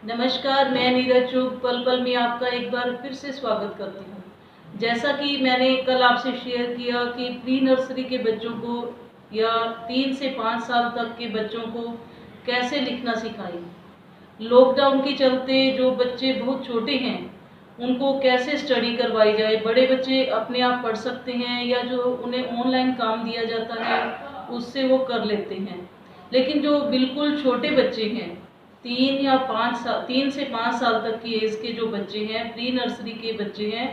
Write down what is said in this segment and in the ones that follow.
नमस्कार, मैं नीरज चुग पल पल में आपका एक बार फिर से स्वागत करती हूँ। जैसा कि मैंने कल आपसे शेयर किया कि प्री नर्सरी के बच्चों को या 3 से 5 साल तक के बच्चों को कैसे लिखना सिखाएं। लॉकडाउन के चलते जो बच्चे बहुत छोटे हैं उनको कैसे स्टडी करवाई जाए। बड़े बच्चे अपने आप पढ़ सकते हैं या जो उन्हें ऑनलाइन काम दिया जाता है उससे वो कर लेते हैं, लेकिन जो बिल्कुल छोटे बच्चे हैं 3 से 5 साल तक की एज के जो बच्चे हैं, प्री नर्सरी के बच्चे हैं,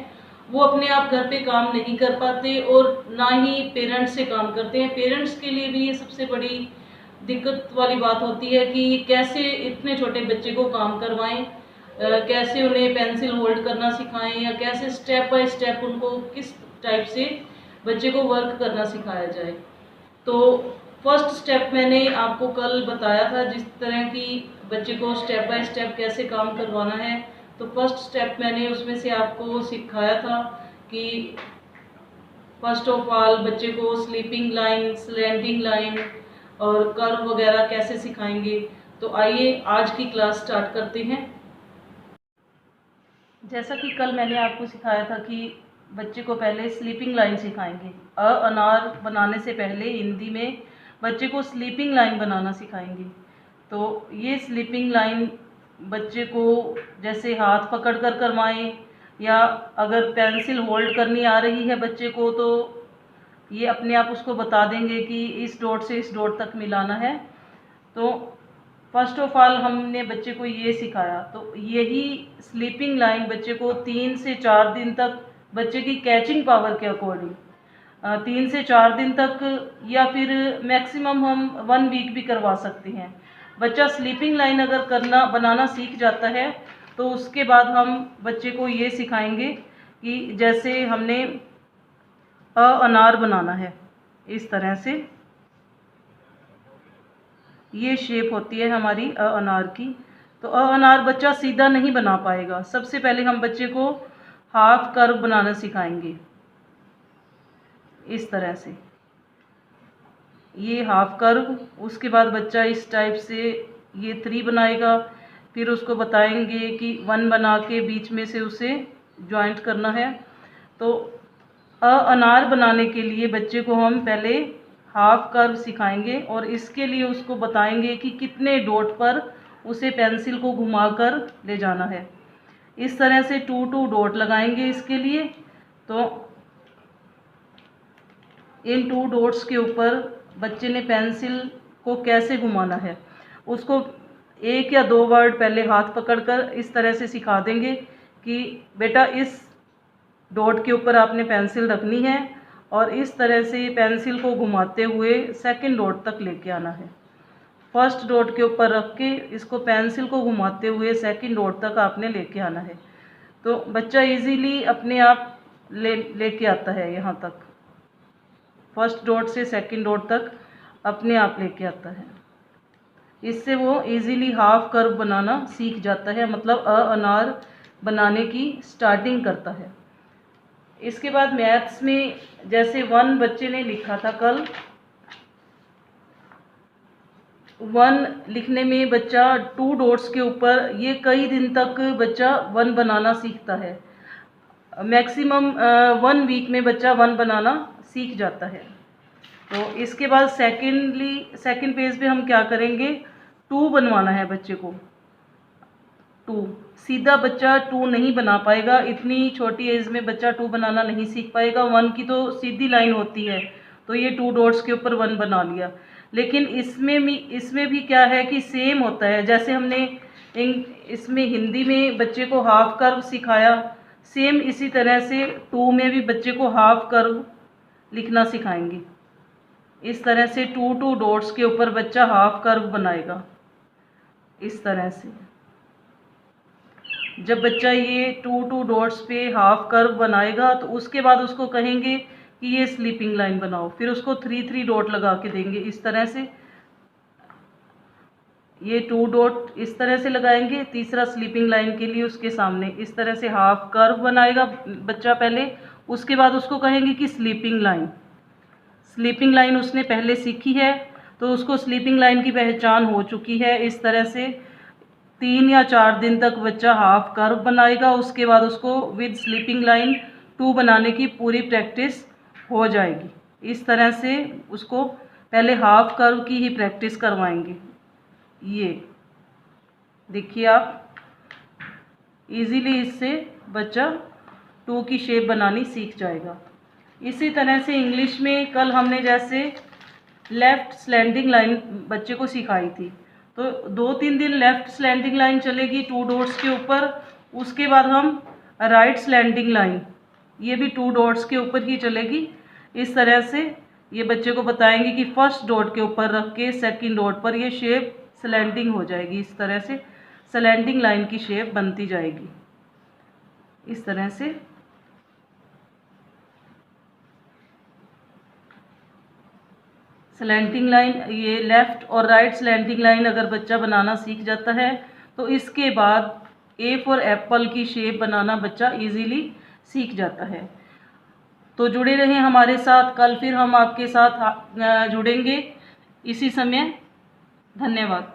वो अपने आप घर पे काम नहीं कर पाते और ना ही पेरेंट्स से काम करते हैं। पेरेंट्स के लिए भी ये सबसे बड़ी दिक्कत वाली बात होती है कि कैसे इतने छोटे बच्चे को काम करवाएं, कैसे उन्हें पेंसिल होल्ड करना सिखाएं या कैसे स्टेप बाय स्टेप उनको किस टाइप से बच्चे को वर्क करना सिखाया जाए। तो फर्स्ट स्टेप मैंने आपको कल बताया था, जिस तरह की बच्चे को स्टेप बाय स्टेप कैसे काम करवाना है। तो फर्स्ट स्टेप मैंने उसमें से आपको सिखाया था कि फर्स्ट ऑफ ऑल बच्चे को स्लीपिंग लाइन, स्लैंडिंग लाइन और कर्व वगैरह कैसे सिखाएंगे। तो आइए आज की क्लास स्टार्ट करते हैं। जैसा कि कल मैंने आपको सिखाया था कि बच्चे को पहले स्लीपिंग लाइन सिखाएंगे। अनार बनाने से पहले हिंदी में बच्चे को स्लीपिंग लाइन बनाना सिखाएंगे। तो ये स्लीपिंग लाइन बच्चे को जैसे हाथ पकड़ कर करवाएं या अगर पेंसिल होल्ड करनी आ रही है बच्चे को तो ये अपने आप उसको बता देंगे कि इस डॉट से इस डॉट तक मिलाना है। तो फर्स्ट ऑफ ऑल हमने बच्चे को ये सिखाया। तो यही स्लीपिंग लाइन बच्चे को 3 से 4 दिन तक बच्चे की कैचिंग पावर के अकॉर्डिंग 3 से 4 दिन तक या फिर मैक्सिमम हम 1 वीक भी करवा सकते हैं। बच्चा स्लीपिंग लाइन अगर करना बनाना सीख जाता है तो उसके बाद हम बच्चे को ये सिखाएंगे कि जैसे हमने अनार बनाना है, इस तरह से ये शेप होती है हमारी अनार की। तो अनार बच्चा सीधा नहीं बना पाएगा। सबसे पहले हम बच्चे को हाफ कर्व बनाना सिखाएंगे, इस तरह से ये हाफ कर्व। उसके बाद बच्चा इस टाइप से ये 3 बनाएगा। फिर उसको बताएंगे कि 1 बना के बीच में से उसे जॉइंट करना है। तो अनार बनाने के लिए बच्चे को हम पहले हाफ कर्व सिखाएंगे और इसके लिए उसको बताएंगे कि कितने डॉट पर उसे पेंसिल को घुमाकर ले जाना है। इस तरह से 2 डॉट लगाएंगे इसके लिए। तो इन 2 डॉट्स के ऊपर बच्चे ने पेंसिल को कैसे घुमाना है उसको 1 या 2 वर्ड पहले हाथ पकड़कर इस तरह से सिखा देंगे कि बेटा इस डॉट के ऊपर आपने पेंसिल रखनी है और इस तरह से पेंसिल को घुमाते हुए सेकंड डॉट तक लेके आना है। फर्स्ट डॉट के ऊपर रख के इसको पेंसिल को घुमाते हुए सेकंड डॉट तक आपने लेके आना है। तो बच्चा इजीली अपने आप लेके आता है यहाँ तक, फर्स्ट डॉट से सेकंड डॉट तक अपने आप लेके आता है। इससे वो इजीली हाफ कर्व बनाना सीख जाता है, मतलब अनार बनाने की स्टार्टिंग करता है। इसके बाद मैथ्स में जैसे 1 बच्चे ने लिखा था कल, 1 लिखने में बच्चा 2 डॉट्स के ऊपर ये कई दिन तक बच्चा 1 बनाना सीखता है। मैक्सिमम 1 वीक में बच्चा 1 बनाना सीख जाता है। तो इसके बाद सेकंड पेज पे हम क्या करेंगे, 2 बनवाना है बच्चे को। 2 सीधा बच्चा 2 नहीं बना पाएगा, इतनी छोटी एज में बच्चा 2 बनाना नहीं सीख पाएगा। 1 की तो सीधी लाइन होती है, तो ये 2 डॉट्स के ऊपर 1 बना लिया। लेकिन इसमें भी क्या है कि सेम होता है, जैसे हमने इसमें हिंदी में बच्चे को हाफ कर्व सिखाया, सेम इसी तरह से 2 में भी बच्चे को हाफ कर्व लिखना सिखाएंगे। इस तरह से 2 डॉट्स के ऊपर बच्चा हाफ कर्व बनाएगा। इस तरह से जब बच्चा ये 2 डॉट्स पे हाफ कर्व बनाएगा तो उसके बाद उसको कहेंगे कि ये स्लीपिंग लाइन बनाओ। फिर उसको 3 डॉट लगा के देंगे। इस तरह से ये 2 डॉट इस तरह से लगाएंगे, तीसरा स्लीपिंग लाइन के लिए उसके सामने इस तरह से हाफ कर्व बनाएगा बच्चा पहले। उसके बाद उसको कहेंगे कि स्लीपिंग लाइन उसने पहले सीखी है तो उसको स्लीपिंग लाइन की पहचान हो चुकी है। इस तरह से 3 या 4 दिन तक बच्चा हाफ कर्व बनाएगा। उसके बाद उसको विद स्लीपिंग लाइन 2 बनाने की पूरी प्रैक्टिस हो जाएगी। इस तरह से उसको पहले हाफ कर्व की ही प्रैक्टिस करवाएंगे। ये देखिए आप, इजीली इससे बच्चा 2 की शेप बनानी सीख जाएगा। इसी तरह से इंग्लिश में कल हमने जैसे लेफ़्ट स्लैंडिंग लाइन बच्चे को सिखाई थी, तो 2-3 दिन लेफ़्ट स्लैंडिंग लाइन चलेगी 2 डॉट्स के ऊपर। उसके बाद हम राइट स्लैंडिंग लाइन, ये भी 2 डॉट्स के ऊपर ही चलेगी। इस तरह से ये बच्चे को बताएंगे कि फर्स्ट डॉट के ऊपर रख के सेकंड डॉट पर ये शेप स्लैंडिंग हो जाएगी। इस तरह से स्लैंडिंग लाइन की शेप बनती जाएगी। इस तरह से स्लैंटिंग लाइन, ये लेफ़्ट और राइट स्लैंटिंग लाइन अगर बच्चा बनाना सीख जाता है तो इसके बाद ए फॉर एप्पल की शेप बनाना बच्चा इजीली सीख जाता है। तो जुड़े रहें हमारे साथ, कल फिर हम आपके साथ जुड़ेंगे इसी समय। धन्यवाद।